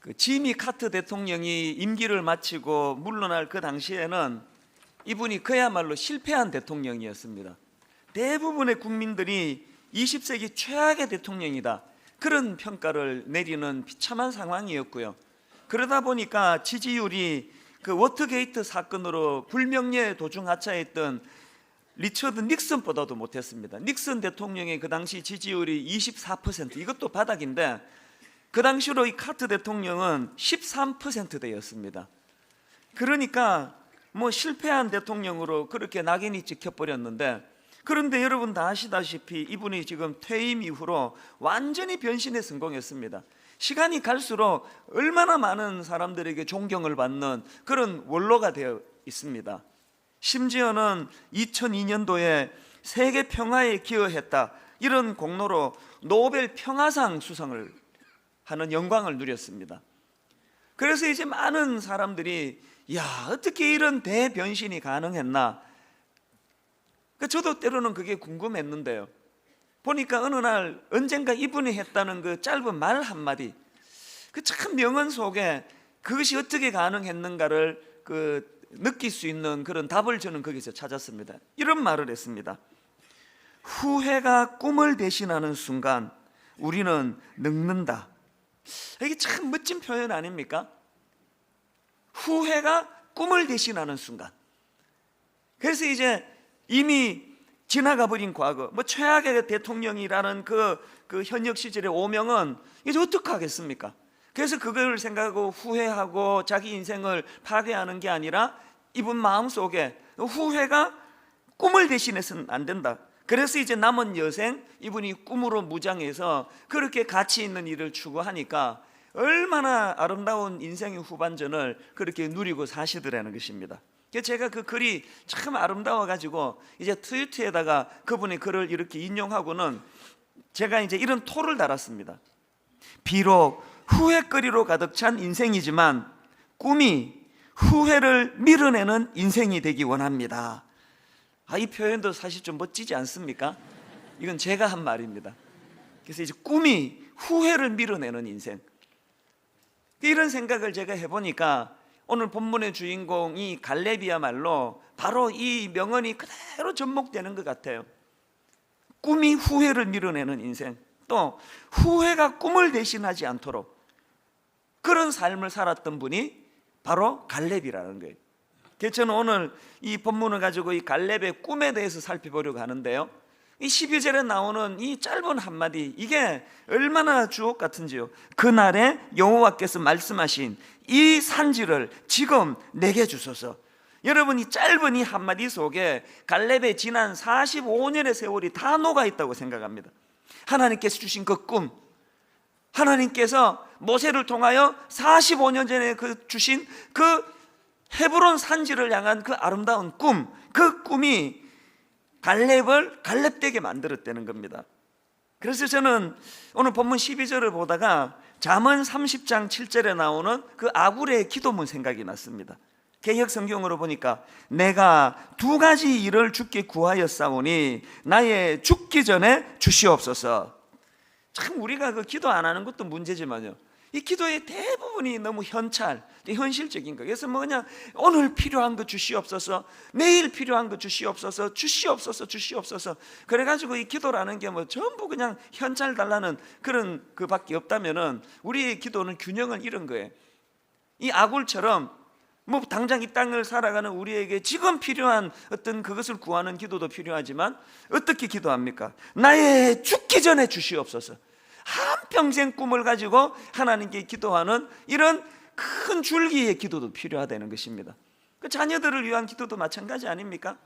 그 지미 카터 대통령이 임기를 마치고 물러날 그 당시에는 이분이 그야말로 실패한 대통령이었습니다. 대부분의 국민들이 20세기 최악의 대통령이다, 그런 평가를 내리는 비참한 상황이었고요. 그러다 보니까 지지율이 그 워터게이트 사건으로 불명예에 도중하차했던 리처드 닉슨보다도 못했습니다. 닉슨 대통령의 그 당시 지지율이 24%, 이것도 바닥인데 그 당시로 이 카터 대통령은 13%대였습니다. 그러니까 뭐 실패한 대통령으로 그렇게 낙인이 찍혀버렸는데, 그런데 여러분 다 아시다시피 이분이 지금 퇴임 이후로 완전히 변신에 성공했습니다. 시간이 갈수록 얼마나 많은 사람들에게 존경을 받는 그런 원로가 되어 있습니다. 심지어는 2002년도에 세계 평화에 기여했다, 이런 공로로 노벨 평화상 수상을 하는 영광을 누렸습니다. 그래서 이제 많은 사람들이 야, 어떻게 이런 대변신이 가능했나, 저도 때로는 그게 궁금했는데요. 보니까 어느 날 언젠가 이분이 했다는 그 짧은 말 한마디, 그 참 명언 속에 그것이 어떻게 가능했는가를 느낄 수 있는 그런 답을 저는 거기서 찾았습니다. 이런 말을 했습니다. 후회가 꿈을 대신하는 순간 우리는 늙는다. 이게 참 멋진 표현 아닙니까? 후회가 꿈을 대신하는 순간. 그래서 이제 이미 지나가 버린 과거, 뭐 최악의 대통령이라는 그 현역 시절의 오명은 이제 어떻게 하겠습니까? 그래서 그걸 생각하고 후회하고 자기 인생을 파괴하는 게 아니라 이분 마음속에 후회가 꿈을 대신해서는 안 된다. 그래서 이제 남은 여생 이분이 꿈으로 무장해서 그렇게 가치 있는 일을 추구하니까 얼마나 아름다운 인생의 후반전을 그렇게 누리고 사시더라는 것입니다. 제가 그 글이 참 아름다워가지고 이제 트위터에다가 그분의 글을 이렇게 인용하고는 제가 이제 이런 토를 달았습니다. 비록 후회거리로 가득 찬 인생이지만 꿈이 후회를 밀어내는 인생이 되기 원합니다. 이 표현도 사실 좀 멋지지 않습니까? 이건 제가 한 말입니다. 그래서 이제 꿈이 후회를 밀어내는 인생, 이런 생각을 제가 해보니까 오늘 본문의 주인공이 갈렙이야말로 바로 이 명언이 그대로 접목되는 것 같아요. 꿈이 후회를 밀어내는 인생, 또 후회가 꿈을 대신하지 않도록 그런 삶을 살았던 분이 바로 갈렙이라는 거예요. 그래서 저는 오늘 이 본문을 가지고 이 갈렙의 꿈에 대해서 살펴보려고 하는데요, 이 12절에 나오는 이 짧은 한마디, 이게 얼마나 주옥 같은지요. 그날에 여호와께서 말씀하신 이 산지를 지금 내게 주소서. 여러분, 이 짧은 이 한마디 속에 갈렙의 지난 45년의 세월이 다 녹아 있다고 생각합니다. 하나님께서 주신 그 꿈, 하나님께서 모세를 통하여 45년 전에 주신 그 헤브론 산지를 향한 그 아름다운 꿈, 그 꿈이 갈렙을 갈렙되게 만들었다는 겁니다. 그래서 저는 오늘 본문 12절을 보다가 잠언 30장 7절에 나오는 그 아굴의 기도문 생각이 났습니다. 개역 성경으로 보니까 내가 두 가지 일을 주께 구하였사오니 나의 죽기 전에 주시옵소서. 참 우리가 그 기도 안 하는 것도 문제지만요, 이 기도의 대부분이 너무 현실적인 거. 그래서 그냥 오늘 필요한 거 주시옵소서, 내일 필요한 거 주시옵소서, 주시옵소서, 주시옵소서. 그래가지고 이 기도라는 게 전부 그냥 현찰 달라는 그런 그밖에 없다면은 우리의 기도는 균형을 잃은 거예요. 이 아굴처럼 당장 이 땅을 살아가는 우리에게 지금 필요한 어떤 그것을 구하는 기도도 필요하지만 어떻게 기도합니까? 나의 죽기 전에 주시옵소서. 한평생 꿈을 가지고 하나님께 기도하는 이런 큰 줄기의 기도도 필요하다는 것입니다. 그 자녀들을 위한 기도도 마찬가지 아닙니까?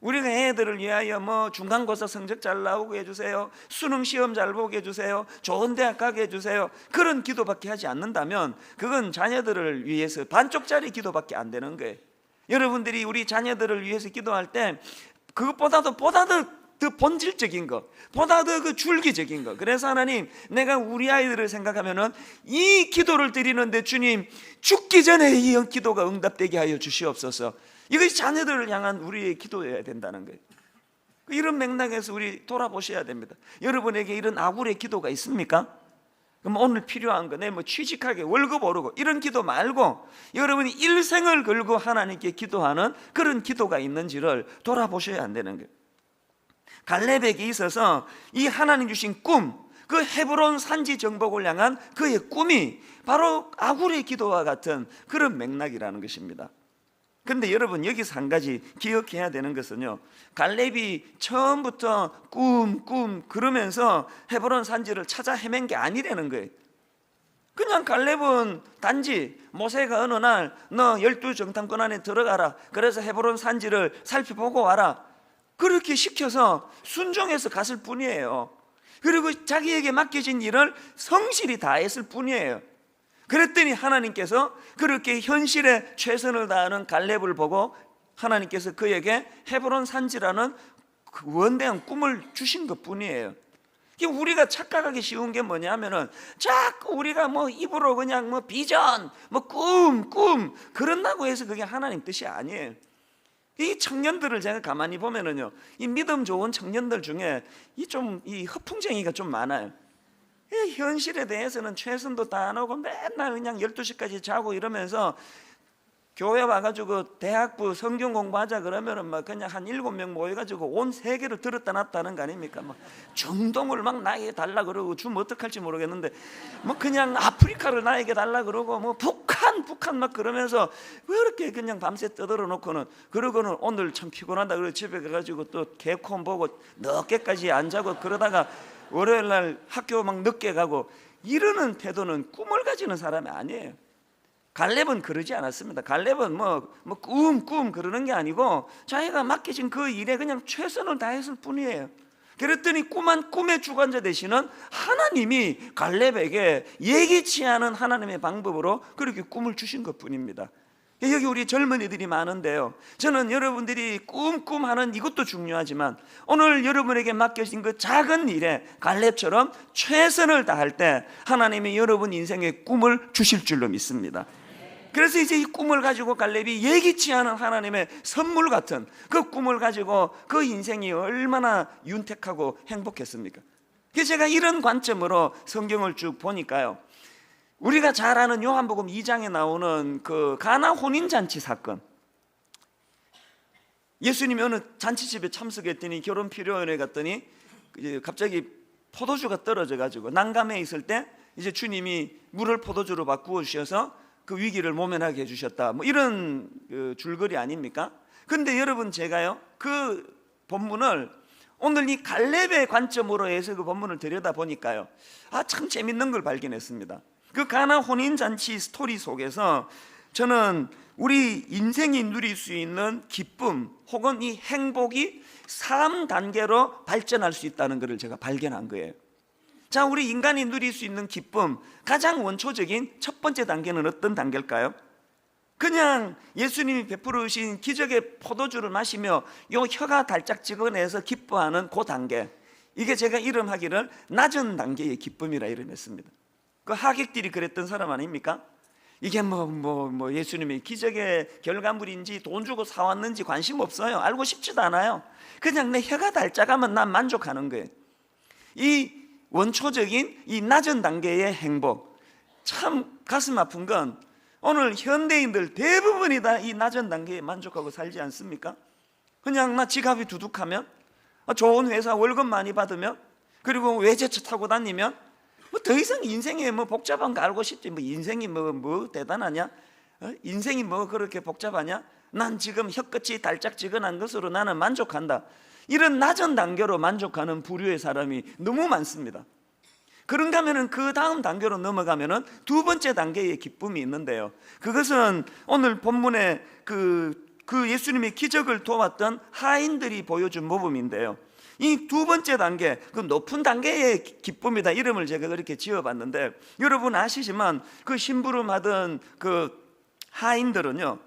우리가 애들을 위하여 중간고사 성적 잘 나오게 해주세요, 수능 시험 잘 보게 해주세요, 좋은 대학 가게 해주세요, 그런 기도밖에 하지 않는다면 그건 자녀들을 위해서 반쪽짜리 기도밖에 안 되는 거예요. 여러분들이 우리 자녀들을 위해서 기도할 때 그것보다도 더 본질적인 것, 보다 더 그 줄기적인 것. 그래서 하나님, 내가 우리 아이들을 생각하면은 이 기도를 드리는데 주님, 죽기 전에 이 기도가 응답되게 하여 주시옵소서. 이것이 자녀들을 향한 우리의 기도여야 된다는 거예요. 이런 맥락에서 우리 돌아보셔야 됩니다. 여러분에게 이런 아굴의 기도가 있습니까? 그럼 오늘 필요한 거, 내 뭐 취직하게 월급 오르고 이런 기도 말고 여러분이 일생을 걸고 하나님께 기도하는 그런 기도가 있는지를 돌아보셔야 한다는 거예요. 갈렙에게 있어서 이 하나님 주신 꿈, 그 헤브론 산지 정복을 향한 그의 꿈이 바로 아굴의 기도와 같은 그런 맥락이라는 것입니다. 그런데 여러분, 여기서 한 가지 기억해야 되는 것은요, 갈렙이 처음부터 꿈 그러면서 헤브론 산지를 찾아 헤맨 게 아니라는 거예요. 그냥 갈렙은 단지 모세가 어느 날 너 12정탐꾼 안에 들어가라, 그래서 헤브론 산지를 살펴보고 와라, 그렇게 시켜서 순종해서 갔을 뿐이에요. 그리고 자기에게 맡겨진 일을 성실히 다했을 뿐이에요. 그랬더니 하나님께서 그렇게 현실에 최선을 다하는 갈렙을 보고 하나님께서 그에게 헤브론 산지라는 그 원대한 꿈을 주신 것 뿐이에요. 우리가 착각하기 쉬운 게 뭐냐면은 자꾸 우리가 뭐 입으로 그냥 뭐 비전, 뭐 꿈 그런다고 해서 그게 하나님 뜻이 아니에요. 이 청년들을 제가 가만히 보면은요, 이 믿음 좋은 청년들 중에 이 허풍쟁이가 좀 많아요. 이 현실에 대해서는 최선도 다 안 하고 맨날 그냥 12시까지 자고 이러면서 교회 와가지고 대학부 성경 공부하자 그러면은 막 그냥 한 7명 모여가지고 온 세계를 들었다 놨다 하는 거 아닙니까? 막 중동을 막 나에게 달라 그러고, 주면 어떡할지 모르겠는데 뭐 그냥 아프리카를 나에게 달라 그러고, 뭐 북한 막 그러면서 왜 이렇게 그냥 밤새 떠들어 놓고는, 그러고는 오늘 참 피곤하다 그러고 집에 가가지고 또 개콘 보고 늦게까지 안 자고, 그러다가 월요일 날 학교 막 늦게 가고, 이러는 태도는 꿈을 가지는 사람이 아니에요. 갈렙은 그러지 않았습니다. 갈렙은 꿈 그러는 게 아니고 자기가 맡겨진 그 일에 그냥 최선을 다했을 뿐이에요. 그랬더니 꿈의 주관자 되시는 하나님이 갈렙에게 예기치 않은 하나님의 방법으로 그렇게 꿈을 주신 것 뿐입니다. 여기 우리 젊은이들이 많은데요, 저는 여러분들이 꿈하는 이것도 중요하지만 오늘 여러분에게 맡겨진 그 작은 일에 갈렙처럼 최선을 다할 때 하나님이 여러분 인생에 꿈을 주실 줄로 믿습니다. 그래서 이제 이 꿈을 가지고 갈렙이 예기치 않은 하나님의 선물 같은 그 꿈을 가지고 그 인생이 얼마나 윤택하고 행복했습니까? 그래서 제가 이런 관점으로 성경을 쭉 보니까요, 우리가 잘 아는 요한복음 2장에 나오는 그 가나 혼인잔치 사건, 예수님이 어느 잔치집에 참석했더니 결혼 피로연에 갔더니 갑자기 포도주가 떨어져 가지고 난감해 있을 때 이제 주님이 물을 포도주로 바꾸어 주셔서 그 위기를 모면하게 해주셨다, 뭐 이런 줄거리 아닙니까? 근데 여러분, 제가요 그 본문을 오늘 이 갈렙의 관점으로 해서 그 본문을 들여다보니까요, 참 재밌는 걸 발견했습니다. 그 가나 혼인잔치 스토리 속에서 저는 우리 인생이 누릴 수 있는 기쁨 혹은 이 행복이 3단계로 발전할 수 있다는 것을 제가 발견한 거예요. 자, 우리 인간이 누릴 수 있는 기쁨, 가장 원초적인 첫 번째 단계는 어떤 단계일까요? 그냥 예수님이 베풀어 주신 기적의 포도주를 마시며 요 혀가 달짝지근해서 기뻐하는 그 단계, 이게 제가 이름하기를 낮은 단계의 기쁨이라 이름했습니다. 그 하객들이 그랬던 사람 아닙니까? 이게 예수님의 기적의 결과물인지 돈 주고 사왔는지 관심 없어요. 알고 싶지도 않아요. 그냥 내 혀가 달짝하면 난 만족하는 거예요. 이 원초적인 이 낮은 단계의 행복, 참 가슴 아픈 건 오늘 현대인들 대부분이 다 이 낮은 단계에 만족하고 살지 않습니까? 그냥 나 지갑이 두둑하면, 좋은 회사 월급 많이 받으면, 그리고 외제차 타고 다니면 더 이상 인생에 복잡한 거 알고 싶지, 인생이 대단하냐? 인생이 그렇게 복잡하냐? 난 지금 혀끝이 달짝지근한 것으로 나는 만족한다. 이런 낮은 단계로 만족하는 부류의 사람이 너무 많습니다. 그런가 하면은 그 다음 단계로 넘어가면은 두 번째 단계의 기쁨이 있는데요, 그것은 오늘 본문에 그 예수님의 기적을 도왔던 하인들이 보여준 모범인데요, 이 두 번째 단계, 그 높은 단계의 기쁨이다, 이름을 제가 그렇게 지어봤는데, 여러분 아시지만 그 심부름하던 그 하인들은요,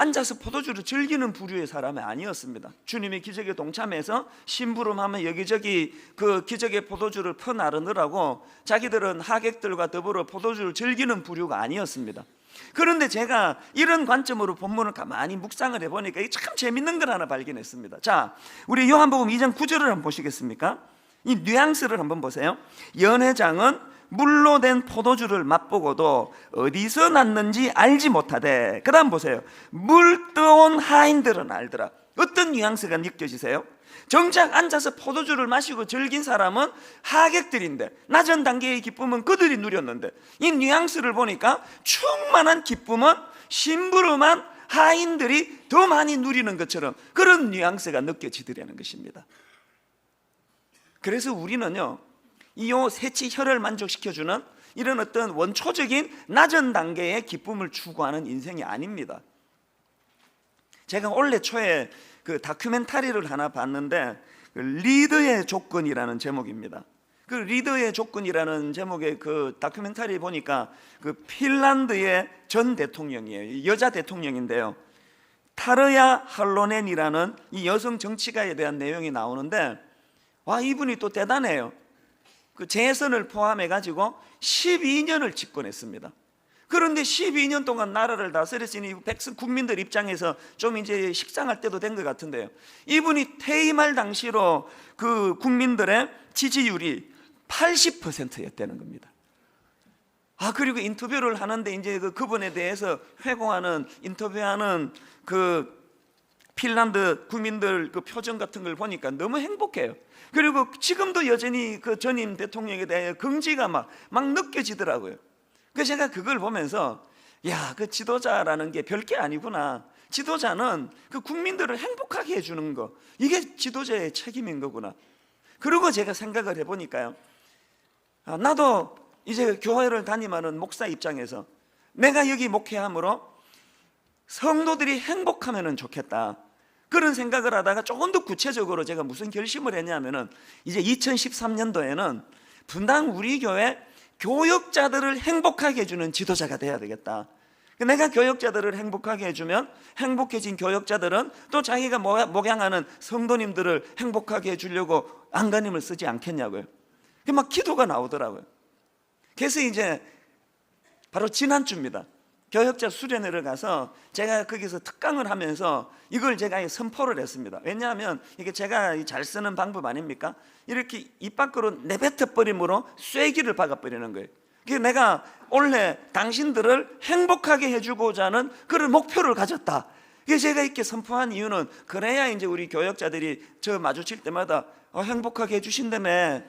앉아서 포도주를 즐기는 부류의 사람이 아니었습니다. 주님의 기적에 동참해서 심부름하면 여기저기 그 기적의 포도주를 퍼나르느라고 자기들은 하객들과 더불어 포도주를 즐기는 부류가 아니었습니다. 그런데 제가 이런 관점으로 본문을 가만히 묵상을 해보니까 이게 참 재밌는 걸 하나 발견했습니다. 자, 우리 요한복음 2장 9절을 한번 보시겠습니까? 이 뉘앙스를 한번 보세요. 연회장은 물로 된 포도주를 맛보고도 어디서 났는지 알지 못하되, 그 다음 보세요. 물 떠온 하인들은 알더라. 어떤 뉘앙스가 느껴지세요? 정작 앉아서 포도주를 마시고 즐긴 사람은 하객들인데, 낮은 단계의 기쁨은 그들이 누렸는데, 이 뉘앙스를 보니까 충만한 기쁨은 심부름한 하인들이 더 많이 누리는 것처럼 그런 뉘앙스가 느껴지더라는 것입니다. 그래서 우리는요, 이 세치 혀를 만족시켜주는 이런 어떤 원초적인 낮은 단계의 기쁨을 추구하는 인생이 아닙니다. 제가 올해 초에 그 다큐멘터리를 하나 봤는데, 그 리더의 조건이라는 제목입니다. 그 리더의 조건이라는 제목의 그 다큐멘터리 보니까 그 핀란드의 전 대통령이에요. 여자 대통령인데요. 타르야 할로넨이라는 이 여성 정치가에 대한 내용이 나오는데, 와, 이분이 또 대단해요. 그 재선을 포함해 가지고 12년을 집권했습니다. 그런데 12년 동안 나라를 다스렸으니 백성 국민들 입장에서 좀 이제 식상할 때도 된 것 같은데요. 이분이 퇴임할 당시로 그 국민들의 지지율이 80%였다는 겁니다. 그리고 인터뷰를 하는데 이제 그분에 대해서 회고하는, 인터뷰하는 그 핀란드 국민들 그 표정 같은 걸 보니까 너무 행복해요. 그리고 지금도 여전히 그 전임 대통령에 대해 긍지가 막 느껴지더라고요. 그래서 제가 그걸 보면서, 야, 그 지도자라는 게 별게 아니구나. 지도자는 그 국민들을 행복하게 해주는 거, 이게 지도자의 책임인 거구나. 그리고 제가 생각을 해보니까요, 나도 이제 교회를 다니는 목사 입장에서 내가 여기 목회함으로 성도들이 행복하면 좋겠다, 그런 생각을 하다가 조금 더 구체적으로 제가 무슨 결심을 했냐면은, 이제 2013년도에는 분당 우리 교회 교역자들을 행복하게 해주는 지도자가 돼야 되겠다. 내가 교역자들을 행복하게 해주면 행복해진 교역자들은 또 자기가 목양하는 성도님들을 행복하게 해주려고 안간힘을 쓰지 않겠냐고요. 막 기도가 나오더라고요. 그래서 이제 바로 지난주입니다. 교역자 수련회를 가서 제가 거기서 특강을 하면서 이걸 제가 선포를 했습니다. 왜냐하면 이게 제가 잘 쓰는 방법 아닙니까? 이렇게 입 밖으로 내뱉어 버림으로 쐐기를 박아버리는 거예요. 그래서 내가 원래 당신들을 행복하게 해주고자 하는 그런 목표를 가졌다. 그래서 제가 이렇게 선포한 이유는, 그래야 이제 우리 교역자들이 저 마주칠 때마다 행복하게 해주신다며,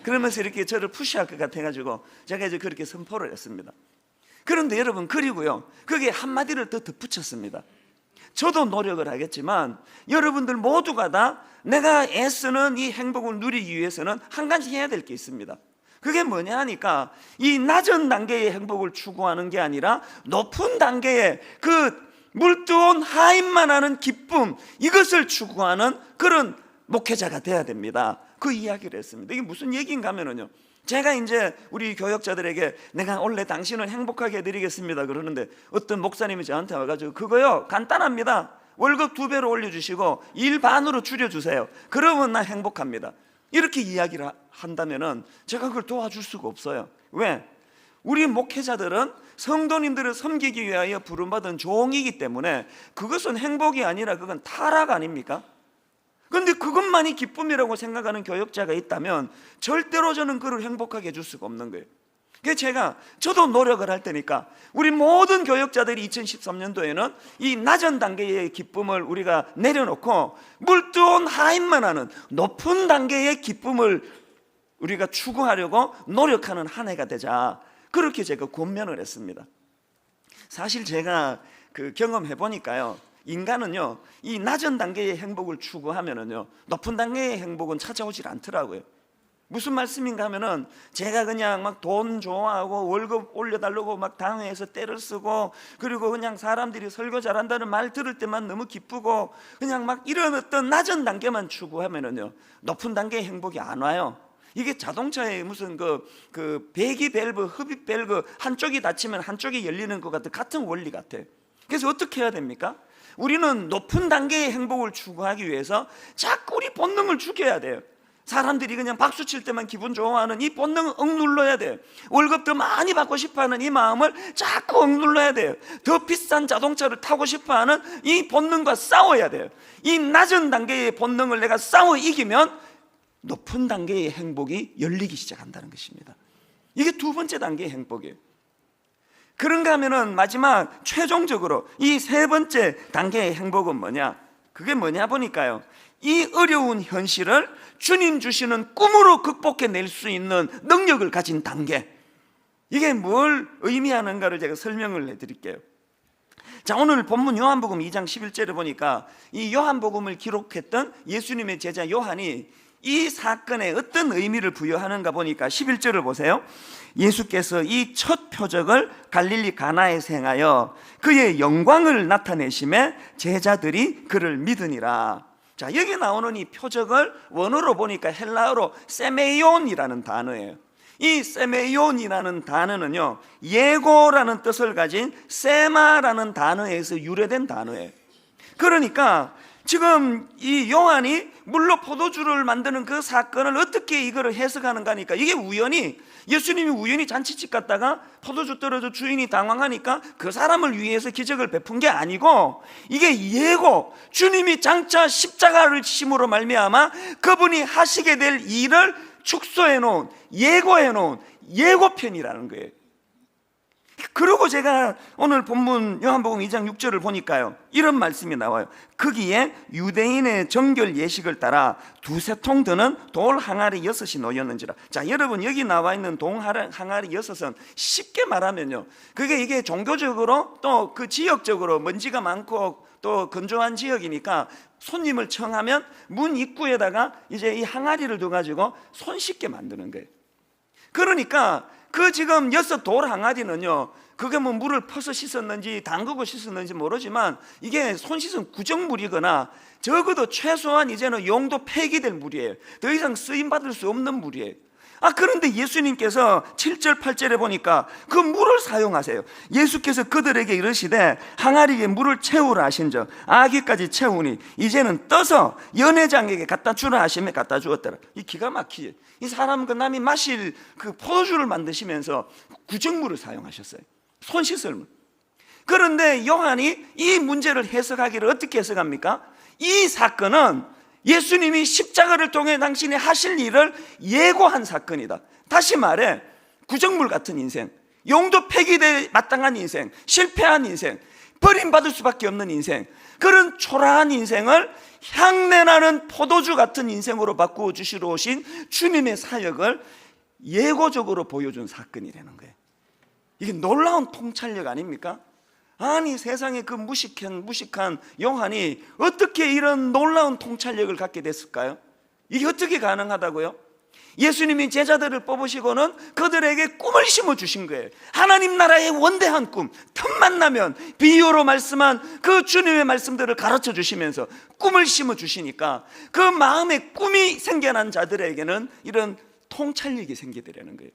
그러면서 이렇게 저를 푸시할 것 같아가지고 제가 이제 그렇게 선포를 했습니다. 그런데 여러분, 그리고요, 거기에 한마디를 더 덧붙였습니다. 저도 노력을 하겠지만 여러분들 모두가 다 내가 애쓰는 이 행복을 누리기 위해서는 한 가지 해야 될 게 있습니다. 그게 뭐냐 하니까, 이 낮은 단계의 행복을 추구하는 게 아니라 높은 단계의 그 물뜨온 하인만 하는 기쁨, 이것을 추구하는 그런 목회자가 돼야 됩니다. 그 이야기를 했습니다. 이게 무슨 얘기인가 하면은요, 제가 이제 우리 교역자들에게 내가 원래 당신을 행복하게 해드리겠습니다 그러는데, 어떤 목사님이 저한테 와가지고, 그거요 간단합니다. 월급 2배로 올려주시고 일 반으로 줄여주세요. 그러면 나 행복합니다. 이렇게 이야기를 한다면은 제가 그걸 도와줄 수가 없어요. 왜? 우리 목회자들은 성도님들을 섬기기 위하여 부름받은 종이기 때문에 그것은 행복이 아니라 그건 타락 아닙니까? 그런데 그것만이 기쁨이라고 생각하는 교역자가 있다면 절대로 저는 그를 행복하게 해줄 수가 없는 거예요. 그래서 저도 노력을 할 테니까 우리 모든 교역자들이 2013년도에는 이 낮은 단계의 기쁨을 우리가 내려놓고 물뜨온 하인만 하는 높은 단계의 기쁨을 우리가 추구하려고 노력하는 한 해가 되자, 그렇게 제가 권면을 했습니다. 사실 제가 그 경험해 보니까요, 인간은요 이 낮은 단계의 행복을 추구하면은요 높은 단계의 행복은 찾아오질 않더라고요. 무슨 말씀인가 하면은, 제가 그냥 막 돈 좋아하고 월급 올려달라고 막 당회에서 떼를 쓰고, 그리고 그냥 사람들이 설교 잘한다는 말 들을 때만 너무 기쁘고, 그냥 막 이런 어떤 낮은 단계만 추구하면은요 높은 단계의 행복이 안 와요. 이게 자동차에 무슨 그 배기 밸브, 흡입 밸브 한쪽이 닫히면 한쪽이 열리는 것 같은 원리 같아요. 그래서 어떻게 해야 됩니까? 우리는 높은 단계의 행복을 추구하기 위해서 자꾸 우리 본능을 죽여야 돼요. 사람들이 그냥 박수 칠 때만 기분 좋아하는 이 본능을 억눌러야 돼요. 월급 더 많이 받고 싶어하는 이 마음을 자꾸 억눌러야 돼요. 더 비싼 자동차를 타고 싶어하는 이 본능과 싸워야 돼요. 이 낮은 단계의 본능을 내가 싸워 이기면 높은 단계의 행복이 열리기 시작한다는 것입니다. 이게 두 번째 단계의 행복이에요. 그런가 하면은 마지막 최종적으로 이 세 번째 단계의 행복은 뭐냐? 그게 뭐냐 보니까요, 이 어려운 현실을 주님 주시는 꿈으로 극복해낼 수 있는 능력을 가진 단계, 이게 뭘 의미하는가를 제가 설명을 해드릴게요. 자, 오늘 본문 요한복음 2장 11절에 보니까 이 요한복음을 기록했던 예수님의 제자 요한이 이 사건에 어떤 의미를 부여하는가 보니까 11절을 보세요. 예수께서 이 첫 표적을 갈릴리 가나에서 행하여 그의 영광을 나타내심에 제자들이 그를 믿으니라. 자, 여기 나오는 이 표적을 원어로 보니까 헬라어로 세메이온이라는 단어예요. 이 세메이온이라는 단어는요, 예고라는 뜻을 가진 세마라는 단어에서 유래된 단어예요. 그러니까 지금 이 요한이 물로 포도주를 만드는 그 사건을 어떻게 이거를 해석하는가 하니까, 이게 우연히 예수님이 우연히 잔치집 갔다가 포도주 떨어져 주인이 당황하니까 그 사람을 위해서 기적을 베푼 게 아니고, 이게 예고, 주님이 장차 십자가를 지심으로 말미암아 그분이 하시게 될 일을 축소해 놓은, 예고해 놓은 예고편이라는 거예요. 그리고 제가 오늘 본문 요한복음 2장 6절을 보니까요, 이런 말씀이 나와요. 거기에 유대인의 정결 예식을 따라 두세 통 드는 돌 항아리 6이 놓였는지라. 자, 여러분, 여기 나와 있는 돌 항아리 6은 쉽게 말하면요, 그게 이게 종교적으로 또 그 지역적으로 먼지가 많고 또 건조한 지역이니까 손님을 청하면 문 입구에다가 이제 이 항아리를 둬가지고 손쉽게 만드는 거예요. 그러니까 그 지금 6 돌 항아리는요, 그게 뭐 물을 퍼서 씻었는지 담그고 씻었는지 모르지만 이게 손 씻은 구정물이거나 적어도 최소한 이제는 용도 폐기될 물이에요. 더 이상 쓰임받을 수 없는 물이에요. 그런데 예수님께서 7절 8절에 보니까 그 물을 사용하세요. 예수께서 그들에게 이르시되 항아리에 물을 채우라 하신즉 아기까지 채우니 이제는 떠서 연회장에게 갖다 주라 하시며 갖다 주었더라. 이 기가 막히지. 이 사람 그 남이 마실 그 포도주를 만드시면서 구정물을 사용하셨어요. 손 씻을 물. 그런데 요한이 이 문제를 해석하기를 어떻게 해석합니까? 이 사건은 예수님이 십자가를 통해 당신이 하실 일을 예고한 사건이다. 다시 말해, 구정물 같은 인생, 용도 폐기돼 마땅한 인생, 실패한 인생, 버림받을 수밖에 없는 인생, 그런 초라한 인생을 향내나는 포도주 같은 인생으로 바꾸어 주시러 오신 주님의 사역을 예고적으로 보여준 사건이라는 거예요. 이게 놀라운 통찰력 아닙니까? 아니, 세상에 그 무식한 요한이 어떻게 이런 놀라운 통찰력을 갖게 됐을까요? 이게 어떻게 가능하다고요? 예수님이 제자들을 뽑으시고는 그들에게 꿈을 심어주신 거예요. 하나님 나라의 원대한 꿈, 틈만 나면 비유로 말씀한 그 주님의 말씀들을 가르쳐 주시면서 꿈을 심어주시니까 그 마음에 꿈이 생겨난 자들에게는 이런 통찰력이 생기더라는 거예요.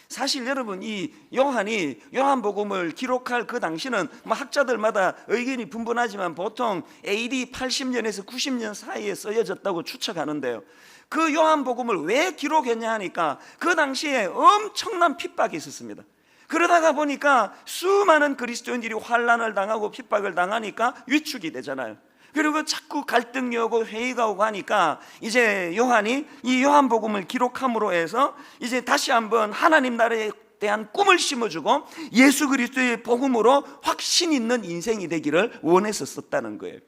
사실 여러분, 이 요한이 요한복음을 기록할 그 당시는 뭐 학자들마다 의견이 분분하지만 보통 AD 80년에서 90년 사이에 쓰여졌다고 추측하는데요, 그 요한복음을 왜 기록했냐 하니까 그 당시에 엄청난 핍박이 있었습니다. 그러다가 보니까 수많은 그리스도인들이 환난을 당하고 핍박을 당하니까 위축이 되잖아요. 그리고 자꾸 갈등이 오고 회의가 오고 하니까 이제 요한이 이 요한복음을 기록함으로 해서 이제 다시 한번 하나님 나라에 대한 꿈을 심어주고 예수 그리스도의 복음으로 확신 있는 인생이 되기를 원해서 썼다는 거예요.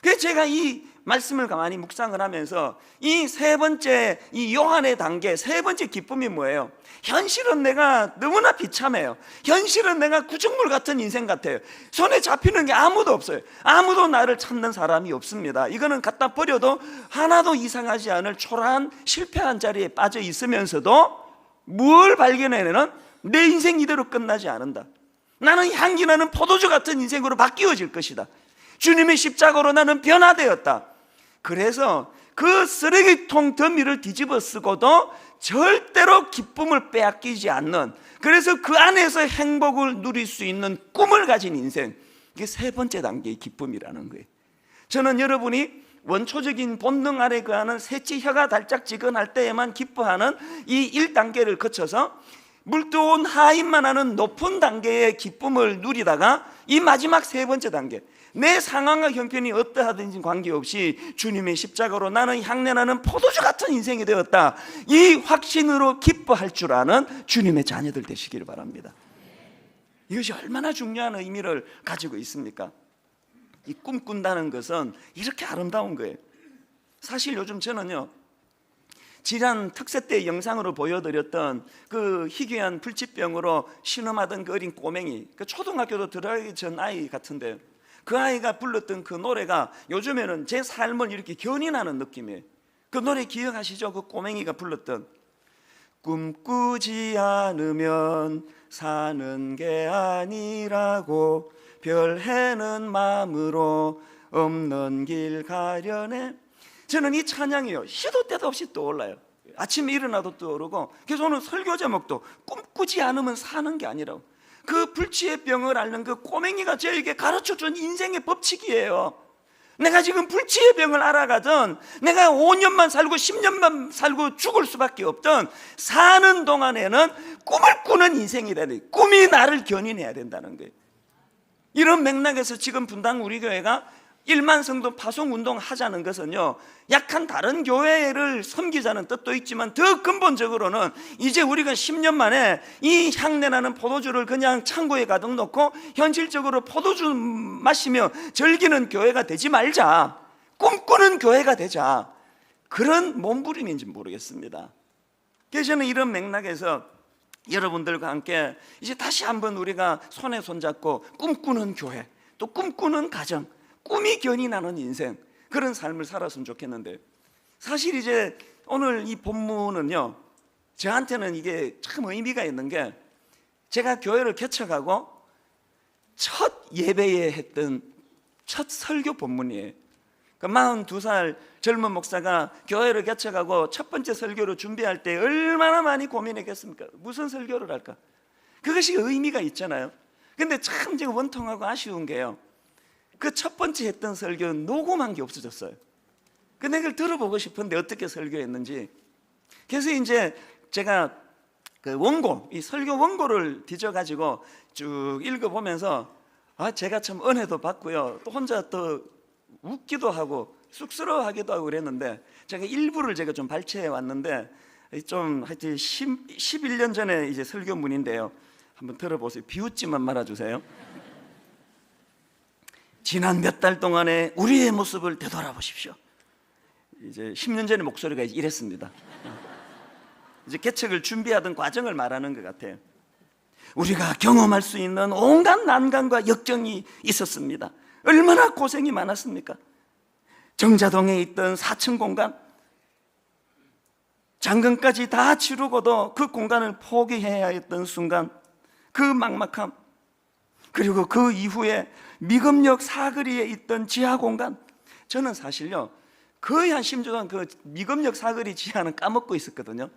그래서 제가 이 말씀을 가만히 묵상을 하면서 이 세 번째, 이 요한의 단계, 세 번째 기쁨이 뭐예요? 현실은 내가 너무나 비참해요. 현실은 내가 구정물 같은 인생 같아요. 손에 잡히는 게 아무도 없어요. 아무도 나를 찾는 사람이 없습니다. 이거는 갖다 버려도 하나도 이상하지 않을 초라한 실패한 자리에 빠져 있으면서도 뭘 발견해내는? 내 인생 이대로 끝나지 않는다. 나는 향기 나는 포도주 같은 인생으로 바뀌어질 것이다. 주님의 십자가로 나는 변화되었다. 그래서 그 쓰레기통 더미를 뒤집어 쓰고도 절대로 기쁨을 빼앗기지 않는, 그래서 그 안에서 행복을 누릴 수 있는 꿈을 가진 인생, 이게 세 번째 단계의 기쁨이라는 거예요. 저는 여러분이 원초적인 본능 아래 거하는 셋째 혀가 달짝지근할 때에만 기뻐하는 이 1단계를 거쳐서 물두온 하인만 하는 높은 단계의 기쁨을 누리다가 이 마지막 세 번째 단계, 내 상황과 형편이 어떠하든지 관계없이 주님의 십자가로 나는 향내나는 포도주 같은 인생이 되었다, 이 확신으로 기뻐할 줄 아는 주님의 자녀들 되시기를 바랍니다. 이것이 얼마나 중요한 의미를 가지고 있습니까? 이 꿈꾼다는 것은 이렇게 아름다운 거예요. 사실 요즘 저는요, 지난 특세 때 영상으로 보여드렸던 그 희귀한 불치병으로 신음하던 그 어린 꼬맹이, 그 초등학교도 들어가기 전 아이 같은데, 그 아이가 불렀던 그 노래가 요즘에는 제 삶을 이렇게 견인하는 느낌이에요. 그 노래 기억하시죠? 그 꼬맹이가 불렀던 꿈꾸지 않으면 사는 게 아니라고 별 해는 마음으로 없는 길 가려네. 저는 이 찬양이요, 시도 때도 없이 떠올라요. 아침에 일어나도 떠오르고, 그래서 오늘 설교 제목도 꿈꾸지 않으면 사는 게 아니라고. 그 불치의 병을 앓는 그 꼬맹이가 저에게 가르쳐준 인생의 법칙이에요. 내가 지금 불치의 병을 알아가든 내가 5년만 살고 10년만 살고 죽을 수밖에 없던 사는 동안에는 꿈을 꾸는 인생이 돼야 돼. 꿈이 나를 견인해야 된다는 거예요. 이런 맥락에서 지금 분당 우리 교회가 1만 성도 파송 운동 하자는 것은요, 약한 다른 교회를 섬기자는 뜻도 있지만 더 근본적으로는 이제 우리가 10년 만에 이 향내나는 포도주를 그냥 창고에 가득 놓고 현실적으로 포도주 마시며 즐기는 교회가 되지 말자, 꿈꾸는 교회가 되자, 그런 몸부림인지 모르겠습니다. 그래서 저는 이런 맥락에서 여러분들과 함께 이제 다시 한번 우리가 손에 손잡고 꿈꾸는 교회, 또 꿈꾸는 가정, 꿈이 견인하는 인생, 그런 삶을 살았으면 좋겠는데, 사실 이제 오늘 이 본문은요, 저한테는 이게 참 의미가 있는 게, 제가 교회를 개척하고 첫 예배에 했던 첫 설교 본문이에요. 그 42살 젊은 목사가 교회를 개척하고 첫 번째 설교를 준비할 때 얼마나 많이 고민했겠습니까? 무슨 설교를 할까? 그것이 의미가 있잖아요. 근데 참 제가 원통하고 아쉬운 게요, 그 첫 번째 했던 설교는 녹음한 게 없어졌어요. 근데 그걸 들어보고 싶은데 어떻게 설교했는지. 그래서 이제 제가 그 원고, 이 설교 원고를 뒤져가지고 쭉 읽어보면서 제가 참 은혜도 받고요, 또 혼자 또 웃기도 하고 쑥스러워하기도 하고 그랬는데, 제가 일부를 제가 좀 발췌해 왔는데, 좀 하여튼 11년 전에 이제 설교문인데요, 한번 들어보세요. 비웃지만 말아주세요. 지난 몇 달 동안의 우리의 모습을 되돌아보십시오. 이제 10년 전의 목소리가 이랬습니다. 이제 개척을 준비하던 과정을 말하는 것 같아요. 우리가 경험할 수 있는 온갖 난관과 역경이 있었습니다. 얼마나 고생이 많았습니까? 정자동에 있던 4층 공간, 잔금까지 다 치르고도 그 공간을 포기해야 했던 순간, 그 막막함, 그리고 그 이후에 미금역 사거리에 있던 지하 공간, 저는 사실요 거의 한 10주 동안 그 미금역 사거리 지하는 까먹고 있었거든요.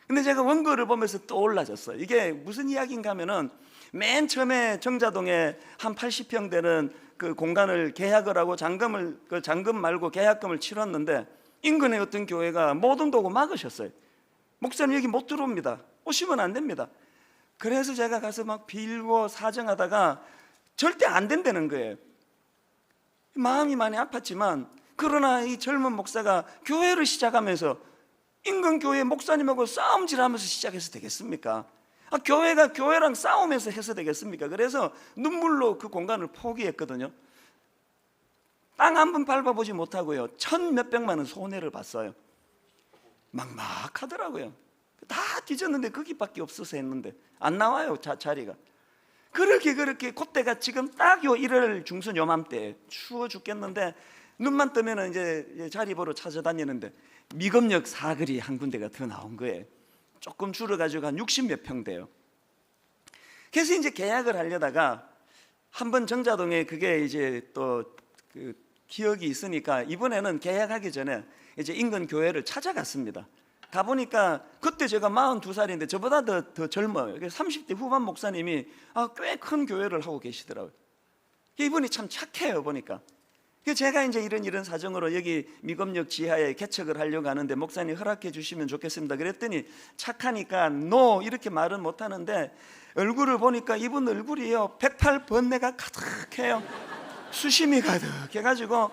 근데 제가 원고를 보면서 떠올라졌어요. 이게 무슨 이야기인가 하면은, 맨 처음에 정자동에 한 80평 되는 그 공간을 계약을 하고 그 잔금 말고 계약금을 치렀는데, 인근의 어떤 교회가 모든 도구 막으셨어요. 목사님 여기 못 들어옵니다, 오시면 안 됩니다. 그래서 제가 가서 막 빌고 사정하다가 절대 안 된다는 거예요. 마음이 많이 아팠지만, 그러나 이 젊은 목사가 교회를 시작하면서 인근 교회 목사님하고 싸움질하면서 시작해서 되겠습니까? 교회가 교회랑 싸우면서 해서 되겠습니까? 그래서 눈물로 그 공간을 포기했거든요. 땅 한 번 밟아보지 못하고요, 1,000몇백만 원 손해를 봤어요. 막막하더라고요. 다 뒤졌는데 거기밖에 없어서 했는데 안 나와요, 자리가. 그렇게 그때가 지금 딱 요 1월 중순 요맘때 추워 죽겠는데, 눈만 뜨면 이제 자리 보러 찾아다니는데 미금역 사거리 한 군데가 더 나온 거예요. 조금 줄어가지고 한 60몇 평 돼요. 그래서 이제 계약을 하려다가 한번 정자동에 그게 이제 또 그 기억이 있으니까, 이번에는 계약하기 전에 이제 인근 교회를 찾아갔습니다. 가보니까 그때 제가 42살인데 저보다 더 젊어요. 30대 후반 목사님이 꽤 큰 교회를 하고 계시더라고요. 이분이 참 착해요, 보니까. 제가 이제 이런 사정으로 여기 미금역 지하에 개척을 하려고 하는데 목사님 허락해 주시면 좋겠습니다 그랬더니, 착하니까 노 이렇게 말은 못하는데 얼굴을 보니까 이분 얼굴이요 108번뇌가 가득해요. 수심이 가득해가지고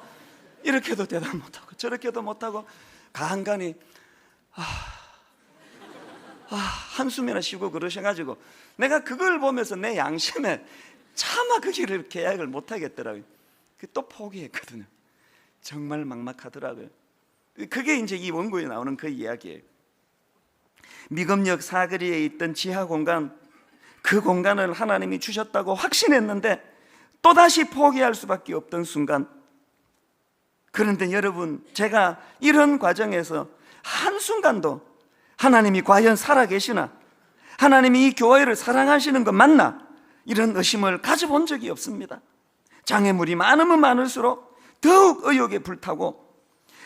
이렇게도 대답 못하고 저렇게도 못하고 간간히 한숨이나 쉬고 그러셔가지고 내가 그걸 보면서 내 양심에 차마 그 길을 계약을 못하겠더라고요. 또 포기했거든요. 정말 막막하더라고요. 그게 이제 이 원고에 나오는 그 이야기예요. 미금역 사거리에 있던 지하 공간, 그 공간을 하나님이 주셨다고 확신했는데 또다시 포기할 수밖에 없던 순간, 그런데 여러분, 제가 이런 과정에서 한순간도 하나님이 과연 살아계시나, 하나님이 이 교회를 사랑하시는 것 맞나, 이런 의심을 가져본 적이 없습니다. 장애물이 많으면 많을수록 더욱 의욕에 불타고,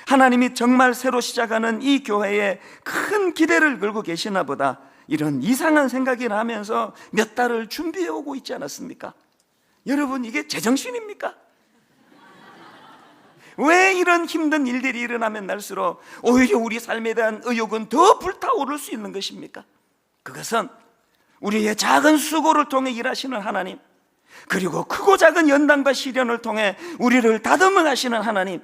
하나님이 정말 새로 시작하는 이 교회에 큰 기대를 걸고 계시나 보다, 이런 이상한 생각이 나면서 몇 달을 준비해 오고 있지 않았습니까? 여러분, 이게 제정신입니까? 왜 이런 힘든 일들이 일어나면 날수록 오히려 우리 삶에 대한 의욕은 더 불타오를 수 있는 것입니까? 그것은 우리의 작은 수고를 통해 일하시는 하나님, 그리고 크고 작은 연단과 시련을 통해 우리를 다듬어 가시는 하나님,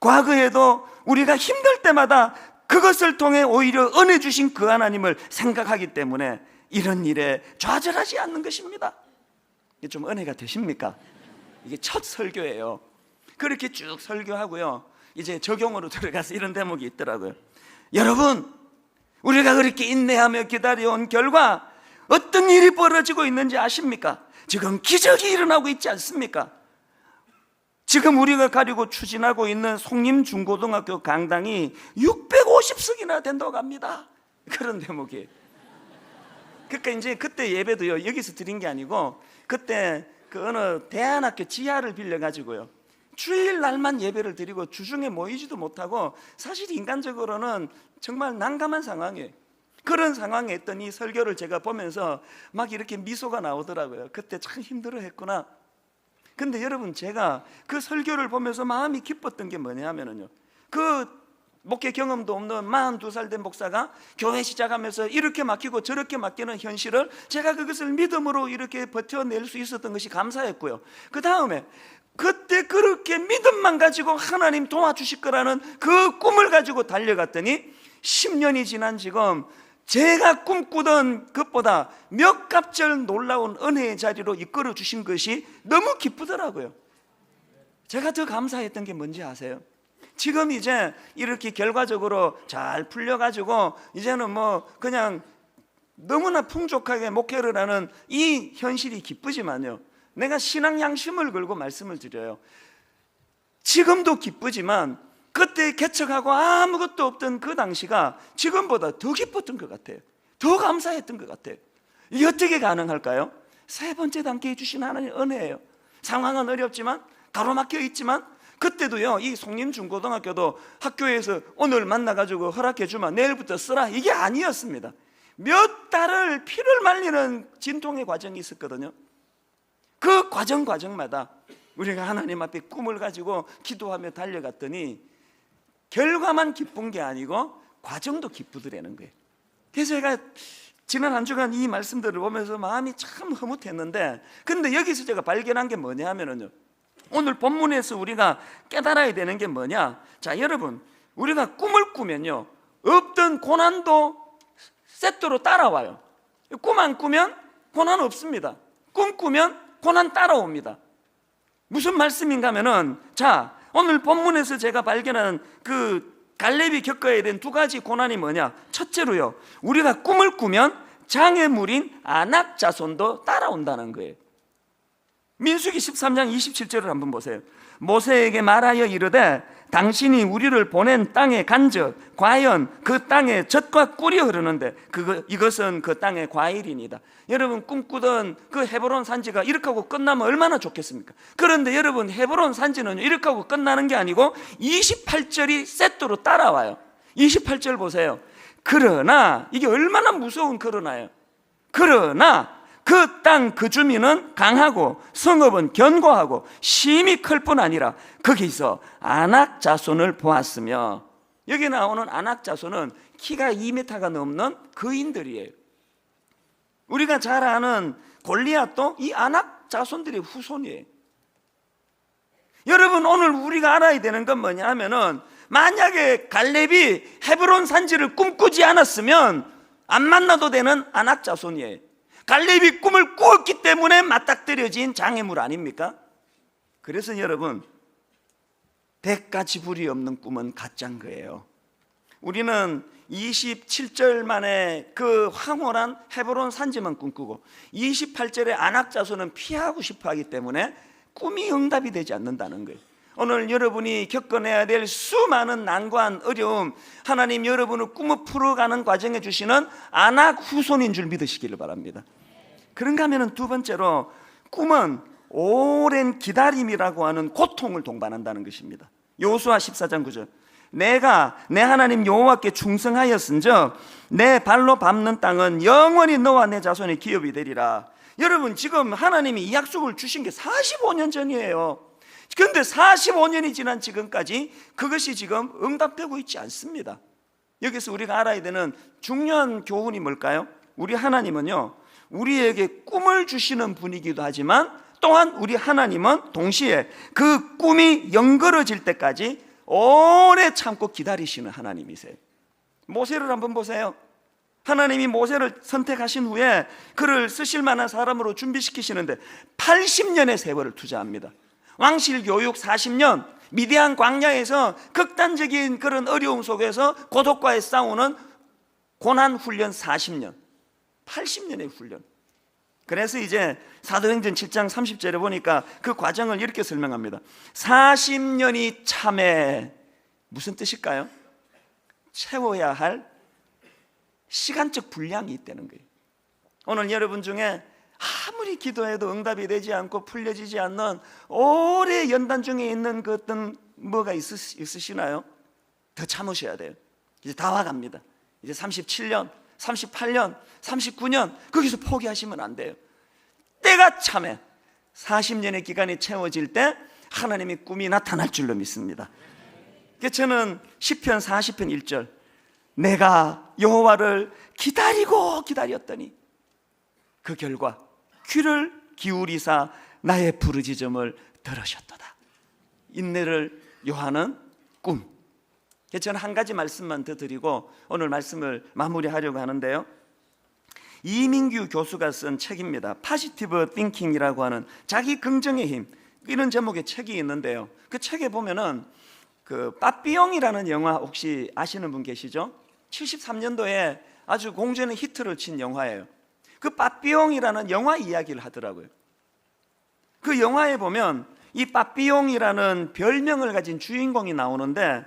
과거에도 우리가 힘들 때마다 그것을 통해 오히려 은혜 주신 그 하나님을 생각하기 때문에 이런 일에 좌절하지 않는 것입니다. 이게 좀 은혜가 되십니까? 이게 첫 설교예요. 그렇게 쭉 설교하고요, 이제 적용으로 들어가서 이런 대목이 있더라고요. 여러분, 우리가 그렇게 인내하며 기다려온 결과 어떤 일이 벌어지고 있는지 아십니까? 지금 기적이 일어나고 있지 않습니까? 지금 우리가 가지고 추진하고 있는 송림중고등학교 강당이 650석이나 된다고 합니다. 그런 대목이에요. 그러니까 이제 그때 예배도요, 여기서 드린 게 아니고 그때 그 어느 대안학교 지하를 빌려가지고요, 주일 날만 예배를 드리고 주중에 모이지도 못하고, 사실 인간적으로는 정말 난감한 상황이에요. 그런 상황에 있던 이 설교를 제가 보면서 막 이렇게 미소가 나오더라고요. 그때 참 힘들어 했구나. 근데 여러분, 제가 그 설교를 보면서 마음이 기뻤던 게 뭐냐면요, 그 목회 경험도 없는 42살 된 목사가 교회 시작하면서 이렇게 맡기고 저렇게 맡기는 현실을 제가 그것을 믿음으로 이렇게 버텨낼 수 있었던 것이 감사했고요. 그 다음에 그때 그렇게 믿음만 가지고 하나님 도와주실 거라는 그 꿈을 가지고 달려갔더니 10년이 지난 지금 제가 꿈꾸던 것보다 몇 갑절 놀라운 은혜의 자리로 이끌어 주신 것이 너무 기쁘더라고요. 제가 더 감사했던 게 뭔지 아세요? 지금 이제 이렇게 결과적으로 잘 풀려가지고 이제는 뭐 그냥 너무나 풍족하게 목회를 하는 이 현실이 기쁘지만요, 내가 신앙 양심을 걸고 말씀을 드려요. 지금도 기쁘지만 그때 개척하고 아무것도 없던 그 당시가 지금보다 더 기뻤던 것 같아요. 더 감사했던 것 같아요. 이게 어떻게 가능할까요? 세 번째 단계에 주신 하나님의 은혜예요. 상황은 어렵지만, 가로막혀 있지만, 그때도요, 이 송림중고등학교도 학교에서 오늘 만나가지고 허락해주면 내일부터 쓰라, 이게 아니었습니다. 몇 달을 피를 말리는 진통의 과정이 있었거든요. 그 과정마다 우리가 하나님 앞에 꿈을 가지고 기도하며 달려갔더니 결과만 기쁜 게 아니고 과정도 기쁘더라는 거예요. 그래서 제가 지난 한 주간 이 말씀들을 보면서 마음이 참 흐뭇했는데, 근데 여기서 제가 발견한 게 뭐냐 하면요, 오늘 본문에서 우리가 깨달아야 되는 게 뭐냐. 자, 여러분, 우리가 꿈을 꾸면요, 없던 고난도 세트로 따라와요. 꿈 안 꾸면 고난 없습니다. 꿈 꾸면 고난 따라옵니다. 무슨 말씀인가 하면은, 자, 오늘 본문에서 제가 발견한 그 갈렙이 겪어야 된 두 가지 고난이 뭐냐. 첫째로요, 우리가 꿈을 꾸면 장애물인 아낙 자손도 따라온다는 거예요. 민수기 13장 27절을 한번 보세요. 모세에게 말하여 이르되 당신이 우리를 보낸 땅에 간즉 과연 그 땅에 젖과 꿀이 흐르는데 이것은 그 땅의 과일이니다. 여러분, 꿈꾸던 그 헤브론 산지가 이렇게 하고 끝나면 얼마나 좋겠습니까? 그런데 여러분, 헤브론 산지는 이렇게 하고 끝나는 게 아니고 28절이 세트로 따라와요. 28절 보세요. 그러나, 이게 얼마나 무서운 그러나요. 그러나 그 땅 그 주민은 강하고 성읍은 견고하고 심히 클 뿐 아니라 거기서 아낙 자손을 보았으며, 여기 나오는 아낙 자손은 키가 2m가 넘는 거인들이에요. 우리가 잘 아는 골리앗도 이 아낙 자손들의 후손이에요. 여러분, 오늘 우리가 알아야 되는 건 뭐냐 하면은, 만약에 갈렙이 헤브론 산지를 꿈꾸지 않았으면 안 만나도 되는 아낙 자손이에요. 갈렙이 꿈을 꾸었기 때문에 맞닥뜨려진 장애물 아닙니까? 그래서 여러분, 백가지불이 없는 꿈은 가짜인 거예요. 우리는 27절 만에 그 황홀한 헤브론 산지만 꿈꾸고 28절에 아낙 자손은 피하고 싶어 하기 때문에 꿈이 응답이 되지 않는다는 거예요. 오늘 여러분이 겪어내야 될 수많은 난관, 어려움, 하나님 여러분을 꿈을 풀어가는 과정에 주시는 아낙 후손인 줄 믿으시기를 바랍니다. 그런가 하면 두 번째로, 꿈은 오랜 기다림이라고 하는 고통을 동반한다는 것입니다. 여호수아 14장 9절, 내가 내 하나님 여호와께 충성하였은즉 내 발로 밟는 땅은 영원히 너와 내 자손의 기업이 되리라. 여러분, 지금 하나님이 이 약속을 주신 게 45년 전이에요. 그런데 45년이 지난 지금까지 그것이 지금 응답되고 있지 않습니다. 여기서 우리가 알아야 되는 중요한 교훈이 뭘까요? 우리 하나님은요, 우리에게 꿈을 주시는 분이기도 하지만 또한 우리 하나님은 동시에 그 꿈이 연결어질 때까지 오래 참고 기다리시는 하나님이세요. 모세를 한번 보세요. 하나님이 모세를 선택하신 후에 그를 쓰실 만한 사람으로 준비시키시는데 80년의 세월을 투자합니다. 왕실 교육 40년, 미디안 광야에서 극단적인 그런 어려움 속에서 고독과의 싸우는 고난 훈련 40년, 80년의 훈련. 그래서 이제 사도행전 7장 30절에 보니까 그 과정을 이렇게 설명합니다. 40년이 참에, 무슨 뜻일까요? 채워야 할 시간적 분량이 있다는 거예요. 오늘 여러분 중에 아무리 기도해도 응답이 되지 않고 풀려지지 않는 오래 연단 중에 있는 그 어떤 뭐가 있으시나요? 더 참으셔야 돼요. 이제 다 와갑니다. 이제 37년, 38년, 39년, 거기서 포기하시면 안 돼요. 때가 참에 40년의 기간이 채워질 때 하나님의 꿈이 나타날 줄로 믿습니다. 그래서 저는 시편 40편 1절, 내가 여호와를 기다리고 기다렸더니 그 결과 귀를 기울이사 나의 부르짖음을 들으셨도다. 인내를 요하는 꿈. 저는 한 가지 말씀만 더 드리고 오늘 말씀을 마무리하려고 하는데요, 이민규 교수가 쓴 책입니다. Positive Thinking이라고 하는 자기 긍정의 힘, 이런 제목의 책이 있는데요, 그 책에 보면은 그 빠삐용이라는 영화 혹시 아시는 분 계시죠? 73년도에 아주 공전의 히트를 친 영화예요. 그 빠삐용이라는 영화 이야기를 하더라고요. 그 영화에 보면 이 빠삐용이라는 별명을 가진 주인공이 나오는데,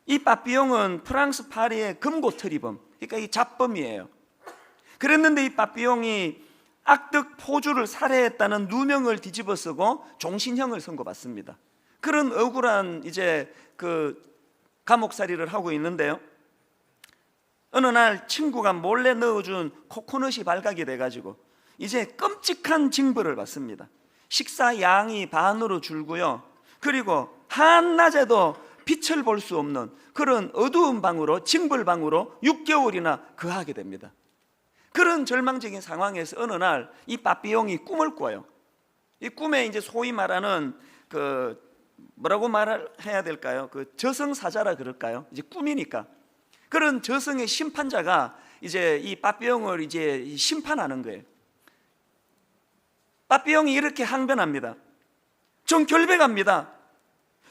이 빠삐용은 프랑스 파리의 금고털이범, 그러니까 이 잡범이에요. 그랬는데 이 빠삐용이 악덕 포주를 살해했다는 누명을 뒤집어 쓰고 종신형을 선고받습니다. 그런 억울한 이제 그 감옥살이를 하고 있는데요, 어느 날 친구가 몰래 넣어준 코코넛이 발각이 돼가지고 이제 끔찍한 징벌을 받습니다. 식사 양이 반으로 줄고요, 그리고 한낮에도 빛을 볼 수 없는 그런 어두운 방으로, 징벌방으로 6개월이나 거하게 됩니다. 그런 절망적인 상황에서 어느 날 이 빠삐용이 꿈을 꿔요. 이 꿈에 이제 소위 말하는 그 뭐라고 말을 해야 될까요? 그 저승사자라 그럴까요? 이제 꿈이니까 그런 저승의 심판자가 이제 이 빠삐용을 이제 심판하는 거예요. 빠삐용이 이렇게 항변합니다. 전 결백합니다.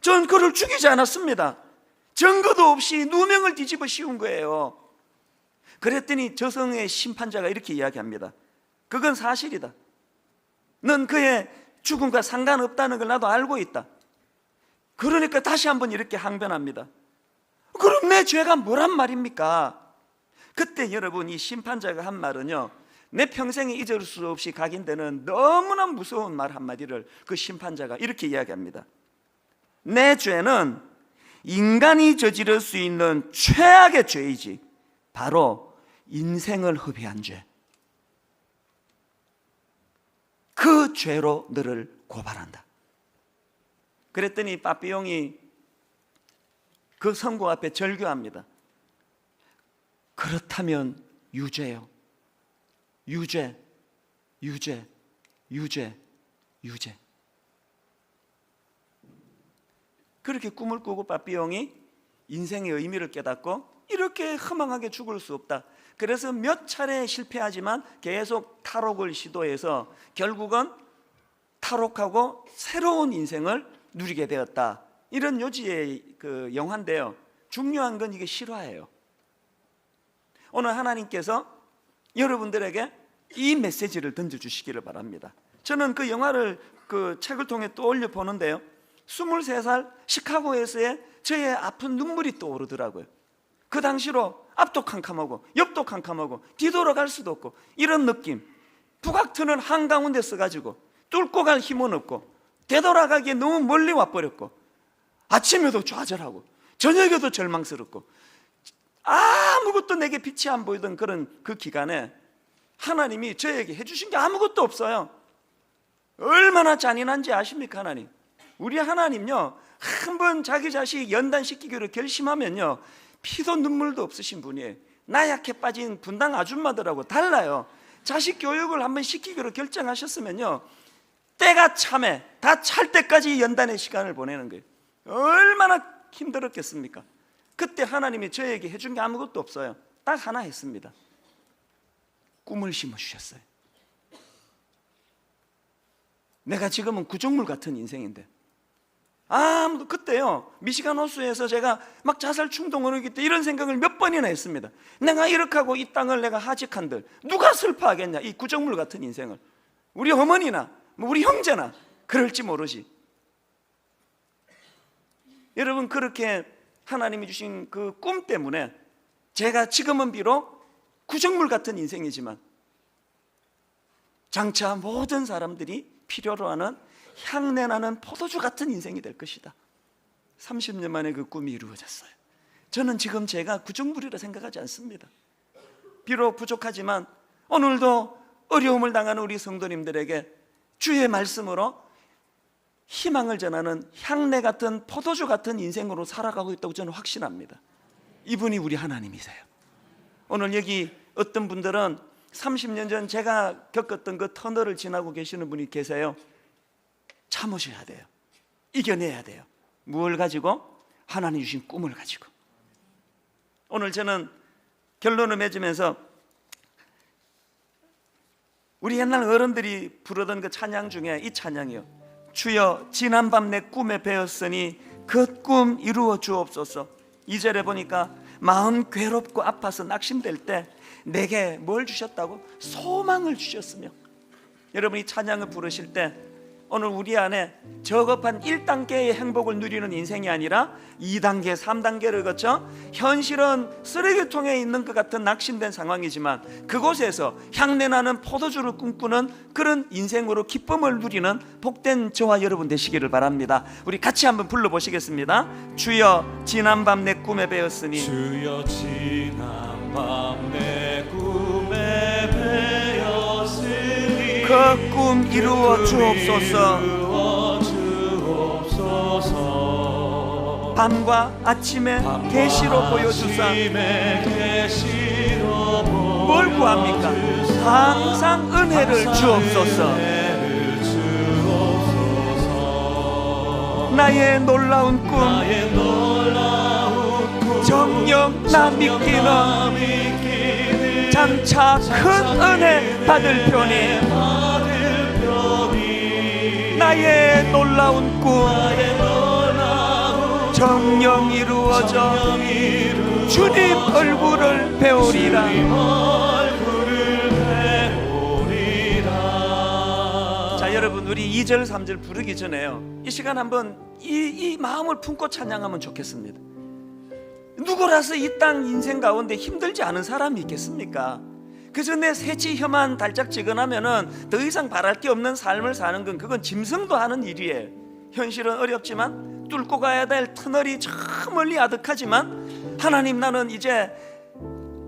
전 그를 죽이지 않았습니다. 증거도 없이 누명을 뒤집어 씌운 거예요. 그랬더니 저승의 심판자가 이렇게 이야기합니다. 그건 사실이다. 넌 그의 죽음과 상관없다는 걸 나도 알고 있다. 그러니까 다시 한번 이렇게 항변합니다. 그럼 내 죄가 뭐란 말입니까? 그때 여러분, 이 심판자가 한 말은요, 내 평생에 잊을 수 없이 각인되는 너무나 무서운 말 한마디를 그 심판자가 이렇게 이야기합니다. 내 죄는 인간이 저지를 수 있는 최악의 죄이지, 바로 인생을 허비한 죄. 그 죄로 너를 고발한다. 그랬더니 빠삐용이 그 선고 앞에 절규합니다. 그렇다면 유죄요. 유죄, 유죄, 유죄, 유죄. 그렇게 꿈을 꾸고 바비옹이 인생의 의미를 깨닫고 이렇게 허망하게 죽을 수 없다. 그래서 몇 차례 실패하지만 계속 탈옥을 시도해서 결국은 탈옥하고 새로운 인생을 누리게 되었다. 이런 요지의 그 영화인데요, 중요한 건 이게 실화예요. 오늘 하나님께서 여러분들에게 이 메시지를 던져주시기를 바랍니다. 저는 그 영화를 그 책을 통해 떠올려 보는데요, 23살 시카고에서의 저의 아픈 눈물이 떠오르더라고요. 그 당시로 앞도 캄캄하고 옆도 캄캄하고 뒤돌아갈 수도 없고 이런 느낌, 북악트는 한가운데 써가지고 뚫고 갈 힘은 없고 되돌아가기에 너무 멀리 와버렸고 아침에도 좌절하고 저녁에도 절망스럽고 아무것도 내게 빛이 안 보이던 그런 그 기간에 하나님이 저에게 해주신 게 아무것도 없어요. 얼마나 잔인한지 아십니까? 하나님, 우리 하나님요, 한번 자기 자식 연단시키기로 결심하면요 피도 눈물도 없으신 분이에요. 나약해 빠진 분당 아줌마들하고 달라요. 자식 교육을 한번 시키기로 결정하셨으면요 때가 참에 다 찰 때까지 연단의 시간을 보내는 거예요. 얼마나 힘들었겠습니까? 그때 하나님이 저에게 해준 게 아무것도 없어요. 딱 하나 했습니다. 꿈을 심어주셨어요. 내가 지금은 구정물 같은 인생인데 아무도, 그때요 미시간 호수에서 제가 막 자살 충동을 하기 때 이런 생각을 몇 번이나 했습니다. 내가 이렇게 하고 이 땅을 내가 하직한들 누가 슬퍼하겠냐, 이 구정물 같은 인생을. 우리 어머니나 우리 형제나 그럴지 모르지. 여러분, 그렇게 하나님이 주신 그 꿈 때문에 제가 지금은 비록 구정물 같은 인생이지만 장차 모든 사람들이 필요로 하는 향내나는 포도주 같은 인생이 될 것이다. 30년 만에 그 꿈이 이루어졌어요. 저는 지금 제가 구정물이라 생각하지 않습니다. 비록 부족하지만 오늘도 어려움을 당하는 우리 성도님들에게 주의 말씀으로 희망을 전하는 향내 같은 포도주 같은 인생으로 살아가고 있다고 저는 확신합니다. 이분이 우리 하나님이세요. 오늘 여기 어떤 분들은 30년 전 제가 겪었던 그 터널을 지나고 계시는 분이 계세요. 참으셔야 돼요. 이겨내야 돼요. 무엇을 가지고? 하나님 주신 꿈을 가지고. 오늘 저는 결론을 맺으면서 우리 옛날 어른들이 부르던 그 찬양 중에 이 찬양이요, 주여 지난밤 내 꿈에 배었으니 그 꿈 이루어 주옵소서. 2절에 보니까 마음 괴롭고 아파서 낙심될 때 내게 뭘 주셨다고? 소망을 주셨으며. 여러분, 이 찬양을 부르실 때 오늘 우리 안에 저급한 1단계의 행복을 누리는 인생이 아니라 2단계, 3단계를 거쳐 현실은 쓰레기통에 있는 것 같은 낙심된 상황이지만 그곳에서 향내나는 포도주를 꿈꾸는 그런 인생으로 기쁨을 누리는 복된 저와 여러분 되시기를 바랍니다. 우리 같이 한번 불러보시겠습니다. 주여 지난밤 내 꿈에 배었으니, 주여 지난밤 내 꿈에 배었으니 그 꿈 이루어 주옵소서. 밤과 아침에 계시로 보여주사 뭘 구합니까? 항상 은혜를 주옵소서. 나의 놀라운 꿈 정녕 나 믿기는 장차 큰 은혜 받을 편이 나의 놀라운 꿈 정녕 이루어져 주님 얼굴을 배우리라. 자, 여러분, 우리 2절 3절 부르기 전에요, 이 시간 한번 이 마음을 품고 찬양하면 좋겠습니다. 누구라서 이 땅 인생 가운데 힘들지 않은 사람이 있겠습니까? 그저 내 새치 혀만 달짝지근하면은 더 이상 바랄 게 없는 삶을 사는 건 그건 짐승도 하는 일이에요. 현실은 어렵지만 뚫고 가야 될 터널이 저 멀리 아득하지만 하나님, 나는 이제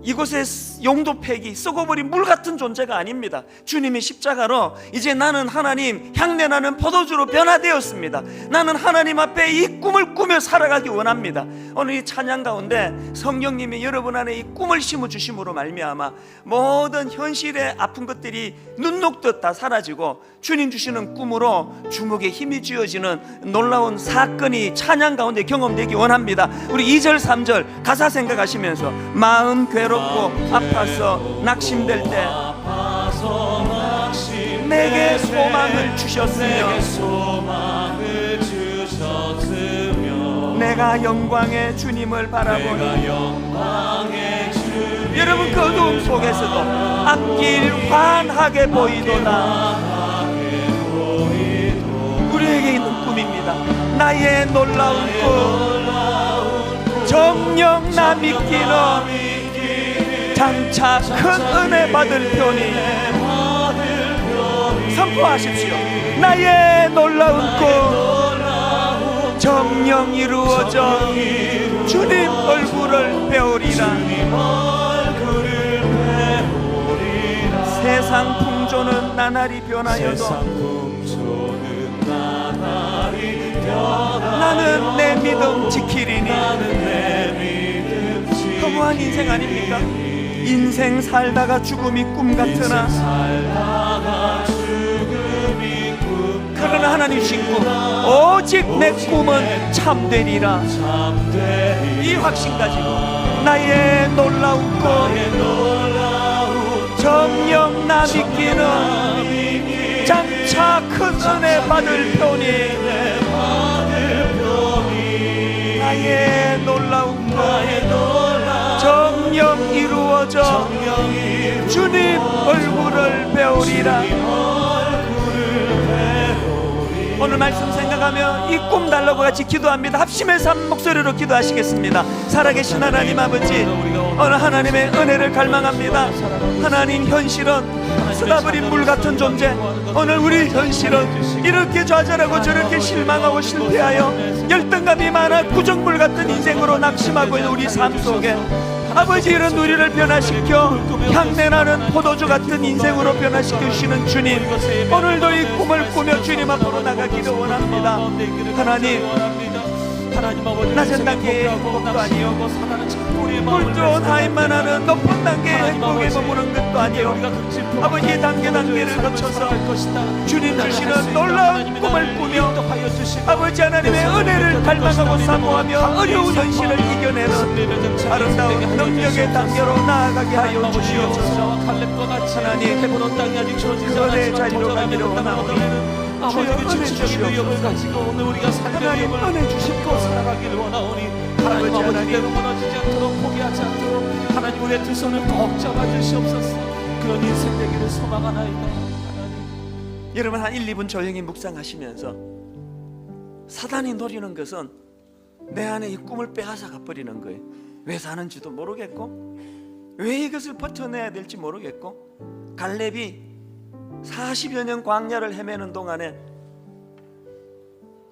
이곳의 용도 폐기, 썩어버린 물 같은 존재가 아닙니다. 주님의 십자가로 이제 나는 하나님 향내나는 포도주로 변화되었습니다. 나는 하나님 앞에 이 꿈을 꾸며 살아가기 원합니다. 오늘 이 찬양 가운데 성령님이 여러분 안에 이 꿈을 심어주심으로 말미암아 모든 현실의 아픈 것들이 눈 녹듯 다 사라지고 주님 주시는 꿈으로 주먹에 힘이 쥐어지는 놀라운 사건이 찬양 가운데 경험되기 원합니다. 우리 2절 3절 가사 생각하시면서 마음 괴롭고 아파서 낙심될 때 내게 소망을 주셨으며 내가 영광의 주님을 바라보니 여러분 그 어두움 속에서도 앞길 환하게 보이도다. 우리에게 있는 꿈입니다. 나의 놀라운 꿈 정녕 나 믿기는 장차 큰 은혜 받을 편이 선포하십시오. 나의 놀라운 꿈 정녕 이루어져 주님 얼굴을 배우리라. 세상 풍조는 나날이 변하여도 나는 내 믿음 지키리니. 허무한 인생 아닙니까? 인생 살다가 죽음이 꿈 같으나 그러나 하나님 주신 꿈 오직 내 꿈은 참되리라. 이 확신 가지고 나의 놀라운 꿈 정녕 나 믿기는 장차 큰 은혜 받을 편이 나의 놀라운 꿈 정녕 이루어져 주님 얼굴을 배우리라. 오늘 말씀 생각하며 이 꿈 달라고 같이 기도합니다. 합심해서 한 목소리로 기도하시겠습니다. 살아계신 하나님 아버지, 오늘 하나님의 은혜를 갈망합니다. 하나님, 현실은 쏟아버린 물 같은 존재, 오늘 우리 현실은 이렇게 좌절하고 저렇게 실망하고 실패하여 열등감이 많아 구정물 같은 인생으로 낙심하고 있는 우리 삶 속에 아버지, 이런 우리를 변화시켜 향내나는 포도주 같은 인생으로 변화시켜 주시는 주님, 오늘도 이 꿈을 꾸며 주님 앞으로 나가기를 원합니다. 하나님, 낮은 단계의 행복도 아니요 꿀좋은 하인만 하는 높은 단계의 행복에 머무는 것도 아니요 아버지, 단계를 거쳐서 주님 주시는 놀라운 꿈을 꾸며 아버지 하나님의 은혜를 갈망하고 사모하며 어려운 현실을 이겨내는 아름다운 능력의 단계로 나아가게 하여 주시옵소서. 하나님, 그 은혜의 자리로 가기를 원하오니 주여 은혜 주시옵소서. 하나님, 은혜 주시고 살아가기를 원하오니 하나님 아버지, 무너지지 않도록 포기하지 않도록 하나님 우리의 두 손을 꼭 잡아주시옵소서. 그런 인생 되기를 소망하나이다. 하나님, 여러분 한 1, 2분 조용히 묵상하시면서 사단이 노리는 것은 내 안에 이 꿈을 빼앗아 가버리는 거예요. 왜 사는지도 모르겠고 왜 이것을 버텨내야 될지 모르겠고 갈렙이 40여 년 광야를 헤매는 동안에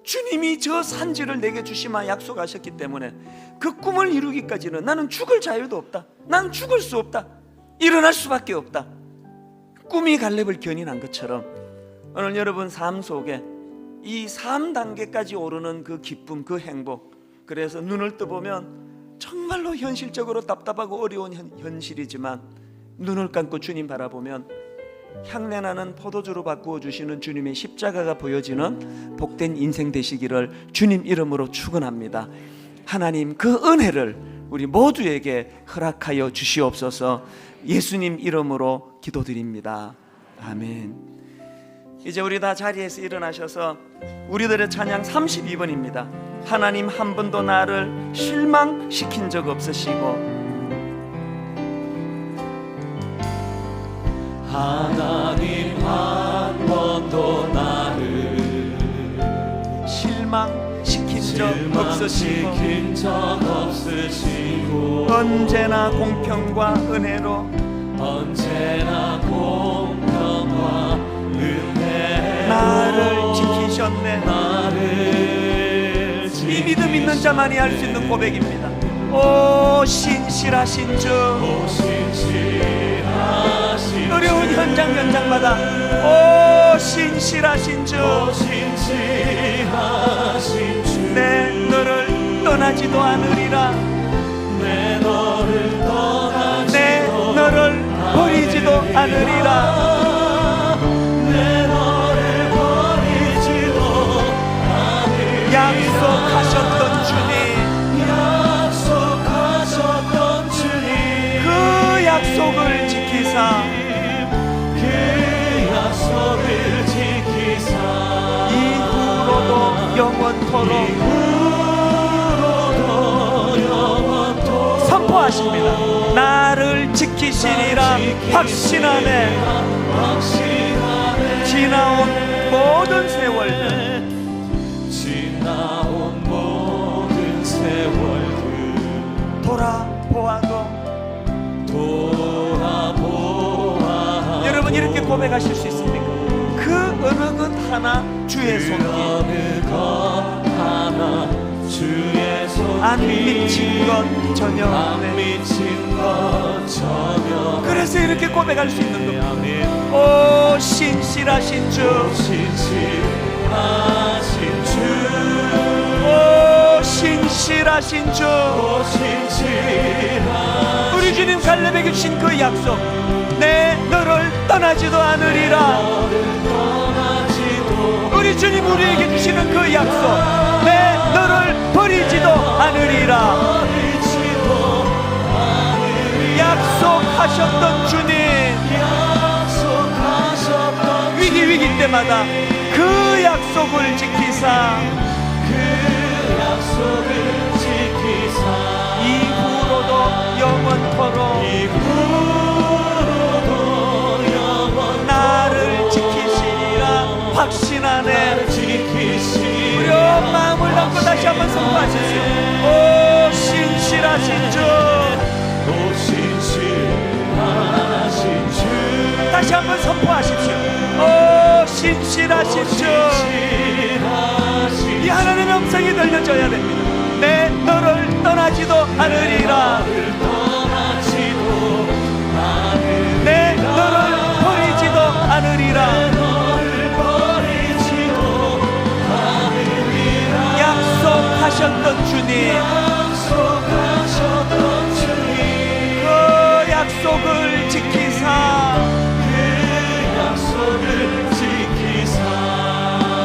주님이 저 산지를 내게 주시마 약속하셨기 때문에 그 꿈을 이루기까지는 나는 죽을 자유도 없다, 나는 죽을 수 없다, 일어날 수밖에 없다. 꿈이 갈렙을 견인한 것처럼 오늘 여러분 삶 속에 이 3단계까지 오르는 그 기쁨, 그 행복, 그래서 눈을 떠보면 정말로 현실적으로 답답하고 어려운 현실이지만 눈을 감고 주님 바라보면 향내나는 포도주로 바꾸어 주시는 주님의 십자가가 보여지는 복된 인생 되시기를 주님 이름으로 축원합니다. 하나님, 그 은혜를 우리 모두에게 허락하여 주시옵소서. 예수님 이름으로 기도드립니다. 아멘. 이제 우리 다 자리에서 일어나셔서 우리들의 찬양 32번입니다. 하나님, 한 번도 나를 실망시킨 적 없으시고 하나님, 한 번도 나를 실망시킨 적 없으시고 언제나 공평과 은혜로 나를 지키셨네. 이 믿음 있는 자만이 할 수 있는 고백입니다. 오 신실하신 주, 어려운 현장마다 오 신실하신 주, 내 너를 떠나지도 않으리라. 내 너를 버리지도 않으리라. 약속하셨던 주님, 그 약속을 지키사 이후로도 영원토록 선포하십니다. 나를 지키시리라 확신하네. 지나온 모든 세월들, 돌아보아도 여러분 이렇게 고백하실 수 있습니까? 그 어느 것 하나 주의 손길, 안 미친 것 전혀 없네. 그래서 이렇게 고백할 수 있는 겁니다. 오 신실하신 주, 오 신실하신 주, 우리 주님 갈렙에게 주신 그 약속, 내 너를 떠나지도 않으리라. 우리 주님 우리에게 주시는 그 약속, 내 너를 버리지도 않으리라. 약속하셨던 주님, 위기 때마다 그 약속을 지키사 이후로도 영원토록 나를 지키시리라 확신하네. 우리 마음을 담고 다시 한번 선포하십시오. 오 신실하신 주, 다시 한번 선포하십시오. 오 신실하신 주, 이 하나님의 음성이 들려줘야 됩니다. 내 너를 떠나지도 않으리라. 내 너를 버리지도 않으리라. 약속하셨던 주님, 그 약속을 지키사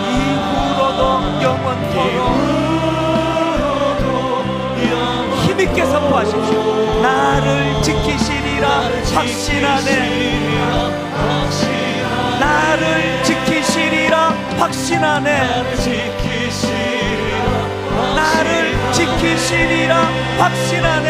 이후로도 영원토록 힘있게 선포하십시오. 나를 지키시리라 확신하네. 나를 지키시리라 확신하네. 나를 지키시리라 확신하네.